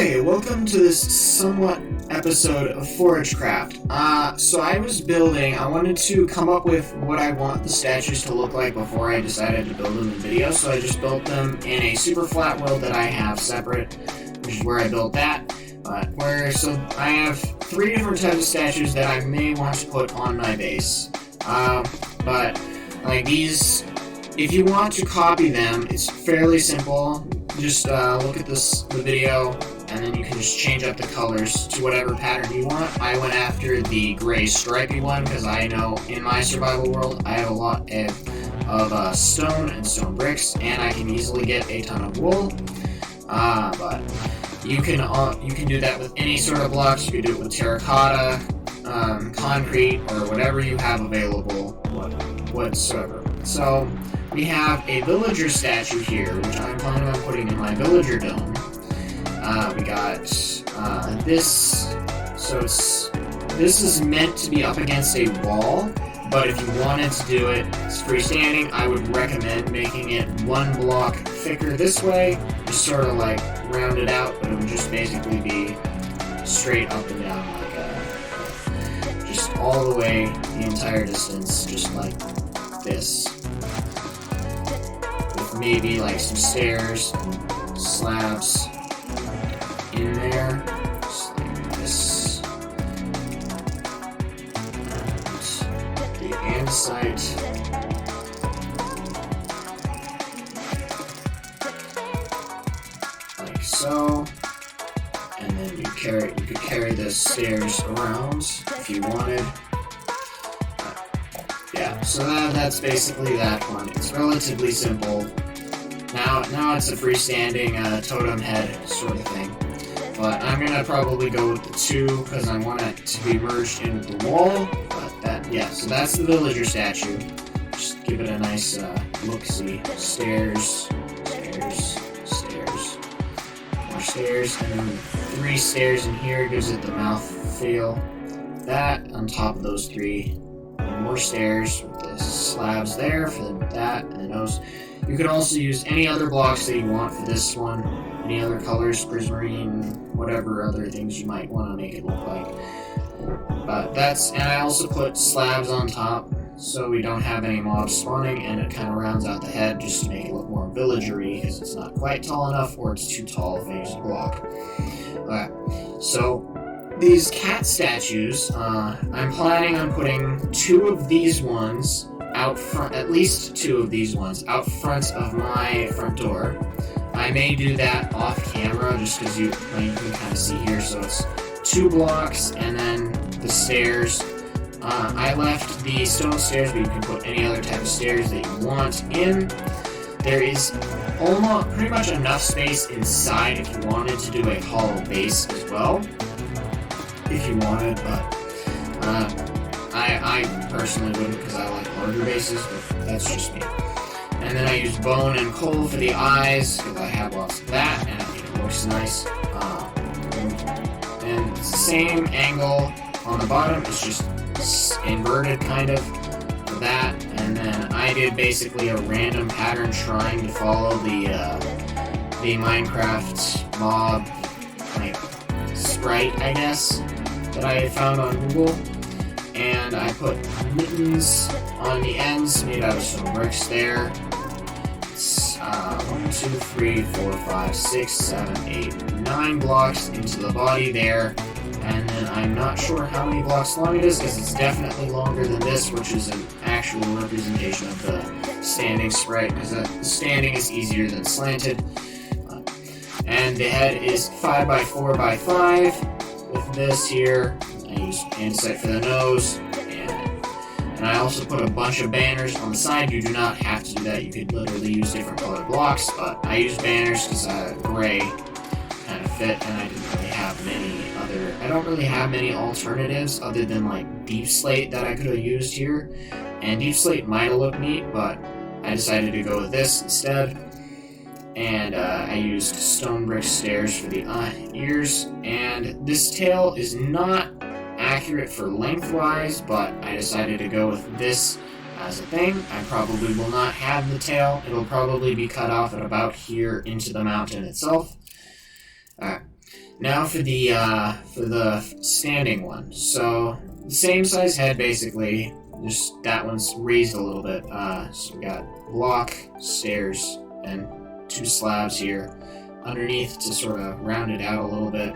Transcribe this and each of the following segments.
Hi, welcome to this somewhat episode of ForageCraft. So I was building, I wanted to come up with what I want the statues to look like before I decided to build them in video, so I just built them in a super flat world that I have separate, which is where I built that. So I have three different types of statues that I may want to put on my base. But like these, if you want to copy them, it's fairly simple. Just look at the video, and then you can just change up the colors to whatever pattern you want. I went after the gray stripy one because I know in my survival world I have a lot of stone and stone bricks, and I can easily get a ton of wool. But you can do that with any sort of blocks. You can do it with terracotta, concrete, or whatever you have available whatsoever. So we have a villager statue here, which I'm planning on putting in my villager dome. We got this. So this is meant to be up against a wall, but if you wanted to do it as freestanding, I would recommend making it one block thicker this way, just sort of like round it out, but it would just basically be straight up and down, like just all the way the entire distance, just like this. Maybe like some stairs and slabs in there, just like this. And the andesite. Like so. And then you could carry the stairs around if you wanted. Yeah, so that's basically that one. It's relatively simple. Now it's a freestanding totem head sort of thing. But I'm gonna probably go with the two because I want it to be merged into the wall. But so that's the villager statue. Just give it a nice look-see. Stairs, more stairs, and then 3 stairs in here gives it the mouth feel. That on top of those 3. More stairs with the slabs there for that and the nose. You can also use any other blocks that you want for this one, any other colors, prismarine, whatever other things you might want to make it look like. And I also put slabs on top so we don't have any mobs spawning, and it kind of rounds out the head just to make it look more villagery because it's not quite tall enough or it's too tall if I use a block. Okay, so these cat statues, I'm planning on putting 2 of these ones out front, at least 2 of these ones out front of my front door. I may do that off camera just because you can kind of see here. So it's 2 blocks and then the stairs. I left the stone stairs, but you can put any other type of stairs that you want in. There is almost pretty much enough space inside if you wanted to do a hollow base as well. If you wanted, but I personally wouldn't because I like larger bases, but that's just me. And then I use bone and coal for the eyes because I have lots of that and I think it looks nice. And it's the same angle on the bottom, it's just inverted kind of for that. And then I did basically a random pattern trying to follow the Minecraft mob like sprite, I guess, that I found on Google, and I put mittens on the ends made out of stone bricks there. It's 1, 2, 3, 4, 5, 6, 7, 8, 9 blocks into the body there, and then I'm not sure how many blocks long it is because it's definitely longer than this, which is an actual representation of the standing sprite because the standing is easier than slanted. And the head is 5 by 4 by 5. With this here, I use andesite for the nose, and I also put a bunch of banners on the side. You do not have to do that. You could literally use different colored blocks, but I use banners because gray kind of fit, and I don't really have many alternatives other than like deep slate that I could have used here, and deep slate might have looked neat, but I decided to go with this instead. And I used stone brick stairs for the ears, and this tail is not accurate for lengthwise, but I decided to go with this as a thing. I probably will not have the tail. It'll probably be cut off at about here into the mountain itself. Now for the standing one. So the same size head basically, just that one's raised a little bit. So we got block, stairs, and 2 slabs here underneath to sort of round it out a little bit.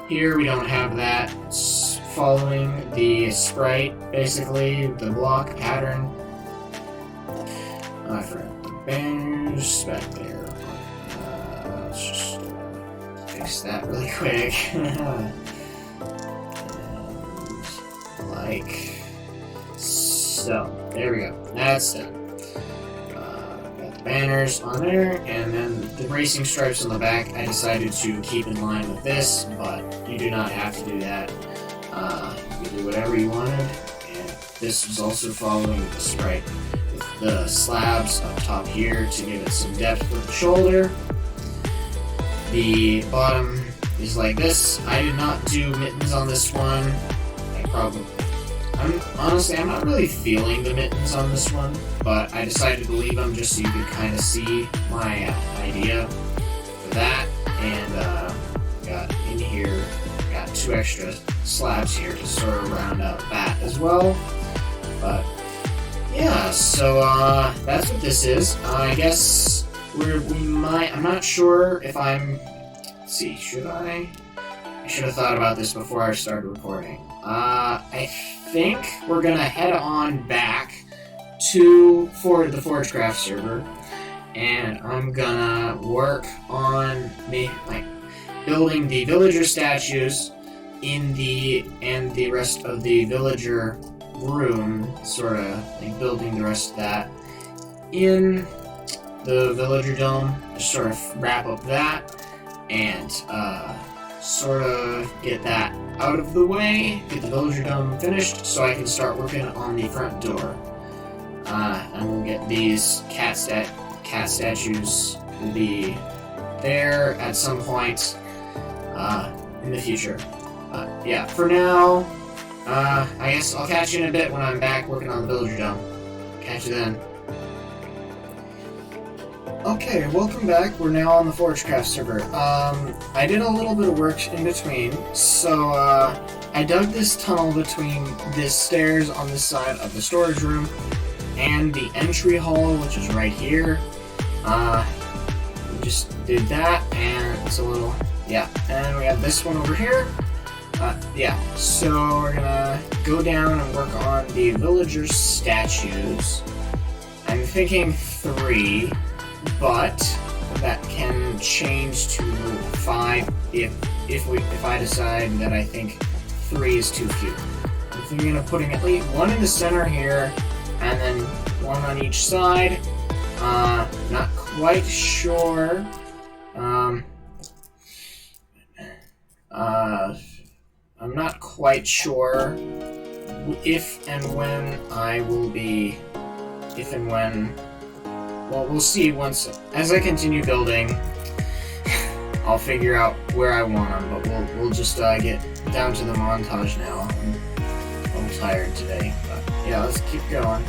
Here we don't have that. It's following the sprite, basically, the block pattern. I forgot the banners back there. Let's just fix that really quick. And like so. There we go. That's done. Got the banners on there, and then the racing stripes on the back. I decided to keep in line with this, but you do not have to do that. You can do whatever you wanted, and this was also following the sprite with the slabs up top here to give it some depth with the shoulder. The bottom is like this. I did not do mittens on this one. I'm not really feeling the mittens on this one, but I decided to leave them just so you could kind of see my idea for that. And got in here, got 2 extra slabs here to sort of round out that as well. But yeah, so that's what this is. I guess I'm not sure if let's see, I should have thought about this before I started recording. I think we're gonna head on back for the ForageCraft server, and I'm gonna work on building the villager statues and the rest of the villager room, sort of like building the rest of that in the villager dome, just sort of wrap up that and sort of get that out of the way, get the villager dome finished so I can start working on the front door. And we'll get these cat statues will be there at some point in the future. Yeah, for now, I guess I'll catch you in a bit when I'm back working on the villager dome. Catch you then. Okay, welcome back. We're now on the ForageCraft server. I did a little bit of work in between, so I dug this tunnel between the stairs on this side of the storage room and the entry hall, which is right here. We just did that, and it's a little, yeah. And we have this one over here. Yeah, so we're gonna go down and work on the villager statues. I'm thinking 3. But that can change to 5 if I decide that I think 3 is too few. I'm thinking of putting at least 1 in the center here, and then 1 on each side. Not quite sure. I'm not quite sure if and when I will be. Well, we'll see as I continue building. I'll figure out where I want them, but we'll just get down to the montage now. I'm a little tired today, but yeah, let's keep going.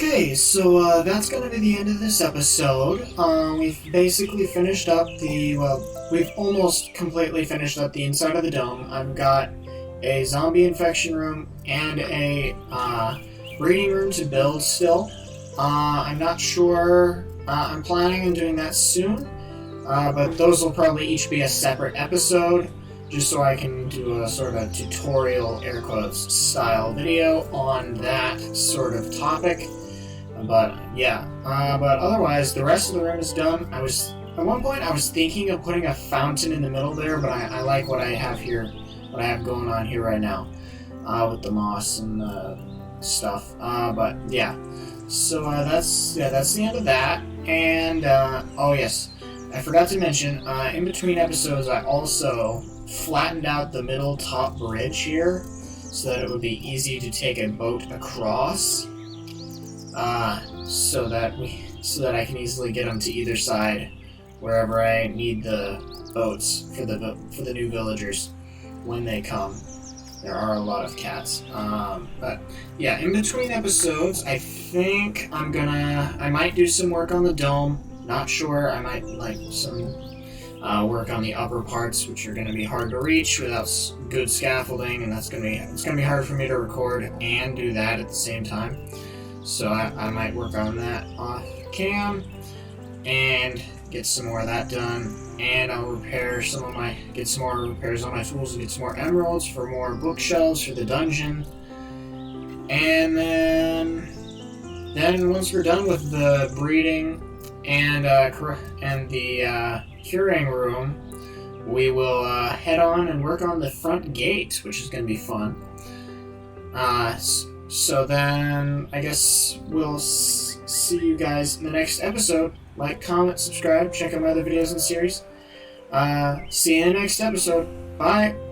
Okay, so that's going to be the end of this episode. We've basically finished up we've almost completely finished up the inside of the dome. I've got a zombie infection room and a breeding room to build still. I'm not sure. I'm planning on doing that soon, but those will probably each be a separate episode, just so I can do a sort of tutorial, air quotes, style video on that sort of topic. But yeah, but otherwise, the rest of the room is done. At one point I was thinking of putting a fountain in the middle there, but I like what I have here, what I have going on here right now, with the moss and stuff. But yeah, so that's the end of that. And oh yes, I forgot to mention, in between episodes, I also flattened out the middle top bridge here, so that it would be easy to take a boat across. So that I can easily get them to either side wherever I need the boats for the new villagers when they come. There are a lot of cats. But yeah, in between episodes, I think I might do some work on the dome. Not sure. I might like some work on the upper parts, which are going to be hard to reach without good scaffolding, and it's going to be hard for me to record and do that at the same time. So I might work on that off cam and get some more of that done, and I'll get some more repairs on my tools and get some more emeralds for more bookshelves for the dungeon. And then once we're done with the breeding and the curing room, we will head on and work on the front gate, which is going to be fun. So then, I guess we'll see you guys in the next episode. Like, comment, subscribe, check out my other videos in the series. See you in the next episode. Bye!